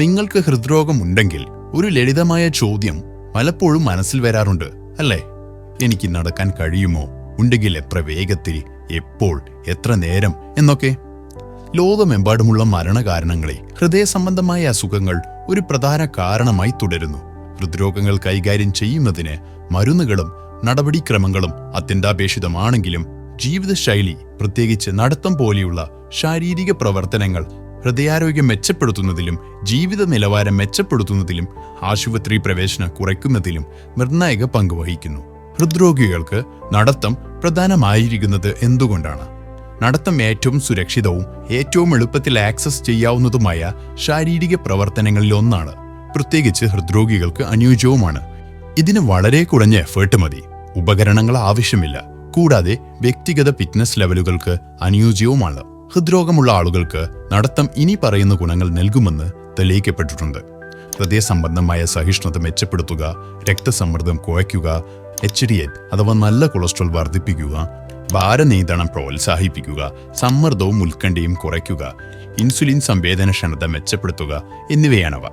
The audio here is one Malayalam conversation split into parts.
നിങ്ങൾക്ക് ഹൃദ്രോഗമുണ്ടെങ്കിൽ ഒരു ലളിതമായ ചോദ്യം പലപ്പോഴും മനസ്സിൽ വരാറുണ്ട്, അല്ലേ? എനിക്ക് നടക്കാൻ കഴിയുമോ? ഉണ്ടെങ്കിൽ എത്ര വേഗത്തിൽ, എപ്പോൾ, എത്ര നേരം എന്നൊക്കെ. ലോകമെമ്പാടുമുള്ള മരണകാരണങ്ങളെ ഹൃദയ സംബന്ധമായ അസുഖങ്ങൾ ഒരു പ്രധാന കാരണമായി തുടരുന്നു. ഹൃദ്രോഗങ്ങൾ കൈകാര്യം ചെയ്യുന്നതിന് മരുന്നുകളും നടപടിക്രമങ്ങളും അത്യന്താപേക്ഷിതമാണെങ്കിലും ജീവിതശൈലി, പ്രത്യേകിച്ച് നടത്തം പോലെയുള്ള ശാരീരിക പ്രവർത്തനങ്ങൾ ഹൃദയാരോഗ്യം മെച്ചപ്പെടുത്തുന്നതിലും ജീവിത നിലവാരം മെച്ചപ്പെടുത്തുന്നതിലും ആശുപത്രി പ്രവേശനം കുറയ്ക്കുന്നതിലും നിർണായക പങ്കുവഹിക്കുന്നു. ഹൃദ്രോഗികൾക്ക് നടത്തം പ്രധാനമായിരിക്കുന്നത് എന്തുകൊണ്ടാണ്? നടത്തം ഏറ്റവും സുരക്ഷിതവും ഏറ്റവും എളുപ്പത്തിൽ ആക്സസ് ചെയ്യാവുന്നതുമായ ശാരീരിക പ്രവർത്തനങ്ങളിൽ ഒന്നാണ്. പ്രത്യേകിച്ച് ഹൃദ്രോഗികൾക്ക് അനുയോജ്യവുമാണ്. ഇതിന് വളരെ കുറഞ്ഞ എഫേർട്ട് മതി, ഉപകരണങ്ങൾ ആവശ്യമില്ല, കൂടാതെ വ്യക്തിഗത ഫിറ്റ്നസ് ലെവലുകൾക്ക് അനുയോജ്യവുമാണ്. ഹൃദ്രോഗമുള്ള ആളുകൾക്ക് നടത്തം ഇനി പറയുന്ന ഗുണങ്ങൾ നൽകുമെന്ന് തെളിയിക്കപ്പെട്ടിട്ടുണ്ട്. ഹൃദയ സംബന്ധമായ സഹിഷ്ണുത മെച്ചപ്പെടുത്തുക, രക്തസമ്മർദ്ദം കുറയ്ക്കുക, HDL അഥവാ നല്ല കൊളസ്ട്രോൾ വർദ്ധിപ്പിക്കുക, ഭാരനിയന്ത്രണം പ്രോത്സാഹിപ്പിക്കുക, സമ്മർദ്ദവും ഉത്കണ്ഠയും കുറയ്ക്കുക, ഇൻസുലിൻ സംവേദനക്ഷമത മെച്ചപ്പെടുത്തുക എന്നിവയാണവ.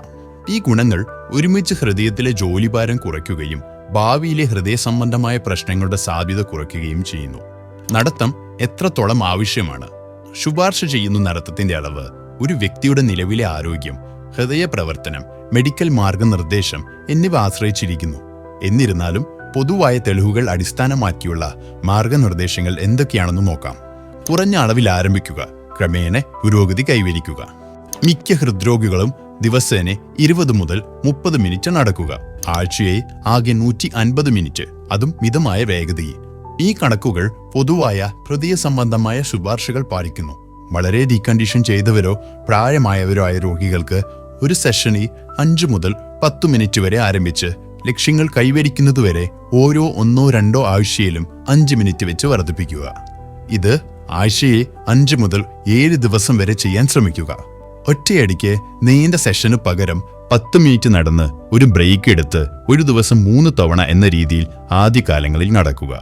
ഈ ഗുണങ്ങൾ ഒരുമിച്ച് ഹൃദയത്തിലെ ജോലിഭാരം കുറയ്ക്കുകയും ഭാവിയിലെ ഹൃദയ സംബന്ധമായ പ്രശ്നങ്ങളുടെ സാധ്യത കുറയ്ക്കുകയും ചെയ്യുന്നു. നടത്തം എത്രത്തോളം ആവശ്യമാണ്? ശുപാർശ ചെയ്യുന്ന നടത്തത്തിന്റെ അളവ് ഒരു വ്യക്തിയുടെ നിലവിലെ ആരോഗ്യം, ഹൃദയ പ്രവർത്തനം, മെഡിക്കൽ മാർഗനിർദ്ദേശം എന്നിവ ആശ്രയിച്ചിരിക്കുന്നു. എന്നിരുന്നാലും പൊതുവായ തെളിവുകൾ അടിസ്ഥാനമാക്കിയുള്ള മാർഗനിർദ്ദേശങ്ങൾ എന്തൊക്കെയാണെന്ന് നോക്കാം. കുറഞ്ഞ അളവിൽ ആരംഭിക്കുക, ക്രമേണ പുരോഗതി കൈവരിക്കുക. മിക്ക ഹൃദ്രോഗികളും ദിവസേന 20 മുതൽ 30 മിനിറ്റ് നടക്കുക. ആഴ്ചയെ ആകെ 150 മിനിറ്റ്, അതും മിതമായ വേഗതയിൽ. ഈ കണക്കുകൾ പൊതുവായ ഹൃദയ സംബന്ധമായ ശുപാർശകൾ പാലിക്കുന്നു. വളരെ ഡീകണ്ടീഷൻ ചെയ്തവരോ പ്രായമായവരോ ആയ രോഗികൾക്ക് ഒരു സെഷനിൽ 5 മുതൽ 10 മിനിറ്റ് വരെ ആരംഭിച്ച് ലക്ഷ്യങ്ങൾ കൈവരിക്കുന്നതുവരെ ഓരോ 1-2 ആഴ്ചയിലും 5 മിനിറ്റ് വെച്ച് വർദ്ധിപ്പിക്കുക. ഇത് ആഴ്ചയെ 5 മുതൽ 7 ദിവസം വരെ ചെയ്യാൻ ശ്രമിക്കുക. ഒറ്റയടിക്ക് നീണ്ട സെഷന് പകരം 10 മിനിറ്റ് നടന്ന് ഒരു ബ്രേക്ക് എടുത്ത് ഒരു ദിവസം 3 തവണ എന്ന രീതിയിൽ ആദ്യകാലങ്ങളിൽ നടക്കുക.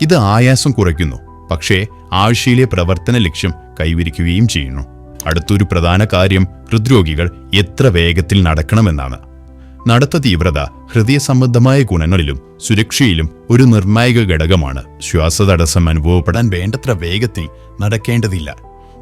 ഇത് ആയാസം കുറയ്ക്കുന്നു, പക്ഷേ ആഴ്ചയിലെ പ്രവർത്തന ലക്ഷ്യം കൈവരിക്കുകയും ചെയ്യുന്നു. അടുത്തൊരു പ്രധാന കാര്യം ഹൃദ്രോഗികൾ എത്ര വേഗത്തിൽ നടക്കണമെന്നാണ്. നടത്ത തീവ്രത ഹൃദയ സംബന്ധമായ ഗുണങ്ങളിലും സുരക്ഷയിലും ഒരു നിർണായക ഘടകമാണ്. ശ്വാസതടസ്സം അനുഭവപ്പെടാൻ വേണ്ടത്ര വേഗത്തിൽ നടക്കേണ്ടതില്ല.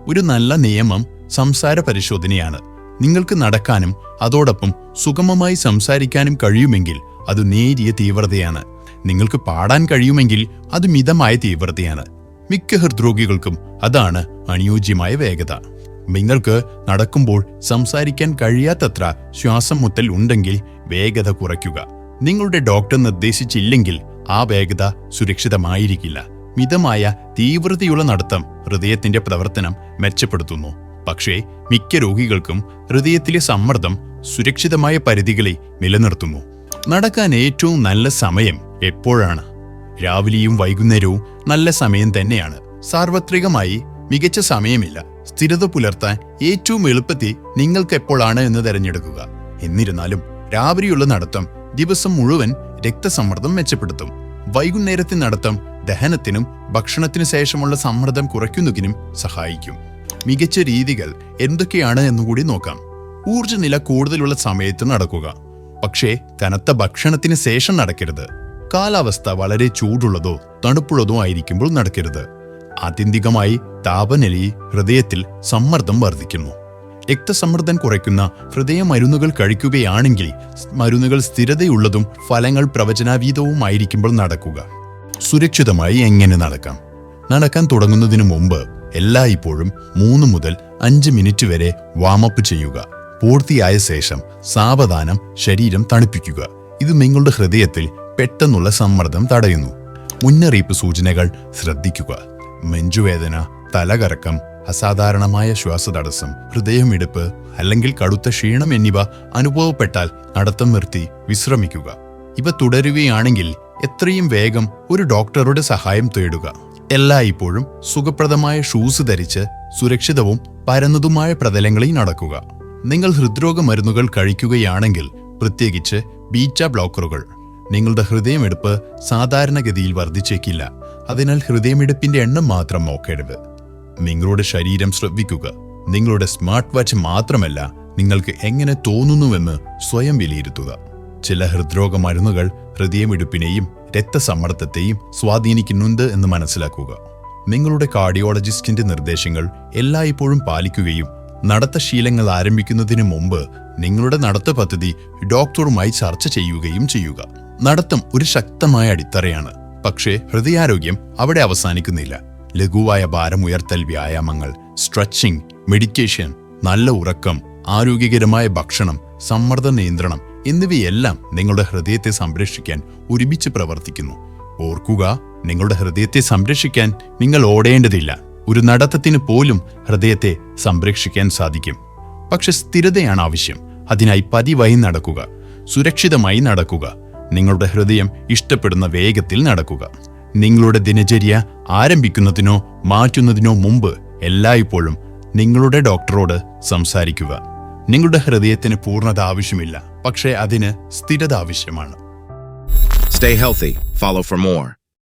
ഒരു നല്ല നിയമം സംസാര പരിശോധനയാണ്. നിങ്ങൾക്ക് നടക്കാനും അതോടൊപ്പം സുഗമമായി സംസാരിക്കാനും കഴിയുമെങ്കിൽ അത് നേരിയ തീവ്രതയാണ്. നിങ്ങൾക്ക് പാടാൻ കഴിയുമെങ്കിൽ അത് മിതമായ തീവ്രതയാണ്. മിക്ക ഹൃദ്രോഗികൾക്കും അതാണ് അനുയോജ്യമായ വേഗത. നിങ്ങൾക്ക് നടക്കുമ്പോൾ സംസാരിക്കാൻ കഴിയാത്തത്ര ശ്വാസം മുട്ടൽ ഉണ്ടെങ്കിൽ വേഗത കുറയ്ക്കുക. നിങ്ങളുടെ ഡോക്ടർ നിർദ്ദേശിച്ചില്ലെങ്കിൽ ആ വേഗത സുരക്ഷിതമായിരിക്കില്ല. മിതമായ തീവ്രതയുള്ള നടത്തം ഹൃദയത്തിന്റെ പ്രവർത്തനം മെച്ചപ്പെടുത്തുന്നു. പക്ഷേ മിക്ക രോഗികൾക്കും ഹൃദയത്തിലെ സമ്മർദ്ദം സുരക്ഷിതമായ പരിധികളെ നിലനിർത്തുന്നു. നടക്കാൻ ഏറ്റവും നല്ല സമയം എപ്പോഴാണ്? രാവിലെയും വൈകുന്നേരവും നല്ല സമയം തന്നെയാണ്. സാർവത്രികമായി മികച്ച സമയമില്ല. സ്ഥിരത പുലർത്താൻ ഏറ്റവും എളുപ്പത്തിൽ നിങ്ങൾക്ക് എപ്പോഴാണ് എന്ന് തിരഞ്ഞെടുക്കുക. എന്നിരുന്നാലും രാവിലെയുള്ള നടത്തം ദിവസം മുഴുവൻ രക്തസമ്മർദ്ദം മെച്ചപ്പെടുത്തും. വൈകുന്നേരത്തെ നടത്തം ദഹനത്തിനും ഭക്ഷണത്തിനു ശേഷമുള്ള സമ്മർദ്ദം കുറയ്ക്കുന്നതിനും സഹായിക്കും. മികച്ച രീതികൾ എന്തൊക്കെയാണ് എന്നുകൂടി നോക്കാം. ഊർജ്ജനില കൂടുതലുള്ള സമയത്ത് നടക്കുക, പക്ഷേ കനത്ത ഭക്ഷണത്തിന് ശേഷം നടക്കരുത്. കാലാവസ്ഥ വളരെ ചൂടുള്ളതോ തണുപ്പുള്ളതോ ആയിരിക്കുമ്പോൾ നടക്കരുത്. ആത്യന്തികമായി താപനിലയിൽ ഹൃദയത്തിൽ സമ്മർദ്ദം വർദ്ധിക്കുന്നു. രക്തസമ്മർദ്ദം കുറയ്ക്കുന്ന ഹൃദയ മരുന്നുകൾ കഴിക്കുകയാണെങ്കിൽ മരുന്നുകൾ സ്ഥിരതയുള്ളതും ഫലങ്ങൾ പ്രവചനാതീതവുമായിരിക്കുമ്പോൾ നടക്കുക. സുരക്ഷിതമായി എങ്ങനെ നടക്കാം? നടക്കാൻ തുടങ്ങുന്നതിനു മുമ്പ് എല്ലായ്പ്പോഴും 3 മുതൽ 5 മിനിറ്റ് വരെ വാമപ്പ് ചെയ്യുക. പൂർത്തിയായ ശേഷം സാവധാനം ശരീരം തണുപ്പിക്കുക. ഇത് നിങ്ങളുടെ ഹൃദയത്തിൽ പെട്ടെന്നുള്ള സമ്മർദ്ദം തടയുന്നു. മുന്നറിയിപ്പ് സൂചനകൾ ശ്രദ്ധിക്കുക. നെഞ്ചുവേദന, തലകറക്കം, അസാധാരണമായ ശ്വാസതടസ്സം, ഹൃദയമിടിപ്പ് അല്ലെങ്കിൽ കടുത്ത ക്ഷീണം എന്നിവ അനുഭവപ്പെട്ടാൽ നടത്തം നിർത്തി വിശ്രമിക്കുക. ഇവ തുടരുകയാണെങ്കിൽ എത്രയും വേഗം ഒരു ഡോക്ടറുടെ സഹായം തേടുക. എല്ലായ്പ്പോഴും സുഖപ്രദമായ ഷൂസ് ധരിച്ച് സുരക്ഷിതവും പരന്നതുമായ പ്രതലങ്ങളിൽ നടക്കുക. നിങ്ങൾ ഹൃദ്രോഗ മരുന്നുകൾ കഴിക്കുകയാണെങ്കിൽ, പ്രത്യേകിച്ച് ബീറ്റ ബ്ലോക്കറുകൾ, നിങ്ങളുടെ ഹൃദയമിടിപ്പ് സാധാരണഗതിയിൽ വർദ്ധിച്ചേക്കില്ല. അതിനാൽ ഹൃദയമിടിപ്പിന്റെ എണ്ണം മാത്രം നോക്കരുത്. നിങ്ങളുടെ ശരീരം ശ്രദ്ധിക്കുക. നിങ്ങളുടെ സ്മാർട്ട് വാച്ച് മാത്രമല്ല, നിങ്ങൾക്ക് എങ്ങനെ തോന്നുന്നുവെന്ന് സ്വയം വിലയിരുത്തുക. ചില ഹൃദ്രോഗ മരുന്നുകൾ ഹൃദയമിടിപ്പിനെയും രക്തസമ്മർദ്ദത്തെയും സ്വാധീനിക്കുന്നുണ്ട് എന്ന് മനസ്സിലാക്കുക. നിങ്ങളുടെ കാർഡിയോളജിസ്റ്റിന്റെ നിർദ്ദേശങ്ങൾ എല്ലായ്പ്പോഴും പാലിക്കുകയും നടത്തശീലങ്ങൾ ആരംഭിക്കുന്നതിന് മുമ്പ് നിങ്ങളുടെ നടത്ത പദ്ധതി ഡോക്ടറുമായി ചർച്ച ചെയ്യുകയും ചെയ്യുക. നടത്തം ഒരു ശക്തമായ അടിത്തറയാണ്, പക്ഷേ ഹൃദയാരോഗ്യം അവിടെ അവസാനിക്കുന്നില്ല. ലഘുവായ ഭാരമുയർത്തൽ വ്യായാമങ്ങൾ, സ്ട്രെച്ചിങ്, മെഡിറ്റേഷൻ, നല്ല ഉറക്കം, ആരോഗ്യകരമായ ഭക്ഷണം, സമ്മർദ്ദ നിയന്ത്രണം എന്നിവയെല്ലാം നിങ്ങളുടെ ഹൃദയത്തെ സംരക്ഷിക്കാൻ ഒരുമിച്ച് പ്രവർത്തിക്കുന്നു. ഓർക്കുക, നിങ്ങളുടെ ഹൃദയത്തെ സംരക്ഷിക്കാൻ നിങ്ങൾ ഓടേണ്ടതില്ല. ഒരു നടത്തത്തിന് പോലും ഹൃദയത്തെ സംരക്ഷിക്കാൻ സാധിക്കും. പക്ഷെ സ്ഥിരതയാണ് ആവശ്യം. അതിനായി പതിവായി നടക്കുക, സുരക്ഷിതമായി നടക്കുക, നിങ്ങളുടെ ഹൃദയം ഇഷ്ടപ്പെടുന്ന വേഗത്തിൽ നടക്കുക. നിങ്ങളുടെ ദിനചര്യ ആരംഭിക്കുന്നതിനോ മാറ്റുന്നതിനോ മുമ്പ് എല്ലായ്പ്പോഴും നിങ്ങളുടെ ഡോക്ടറോട് സംസാരിക്കുക. നിങ്ങളുടെ ഹൃദയത്തിന് പൂർണ്ണത ആവശ്യമില്ല, പക്ഷേ അതിന് സ്ഥിരത ആവശ്യമാണ്. Stay healthy. Follow for more.